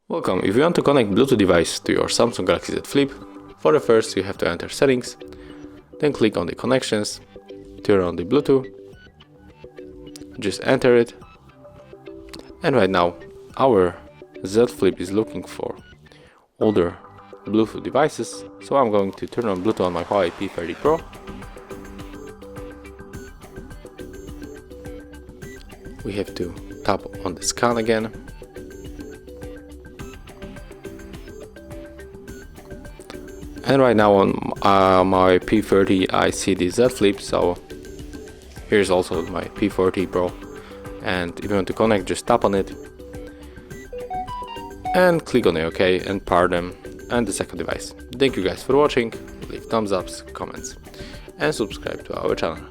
Welcome. If you want to connect Bluetooth device to your Samsung Galaxy Z Flip, for the first you have to enter settings, then click on the connections, turn on the Bluetooth, just enter it, and right now our Z Flip is looking for older Bluetooth devices, so I'm going to turn on Bluetooth on my Huawei P30 Pro. We have to tap on the scan again. And right now on my P30 I see the Z Flip, so here's also my P40 Pro, and if you want to connect, just tap on it and click on OK and pair them and the second device. Thank you guys for watching, leave thumbs ups, comments and subscribe to our channel.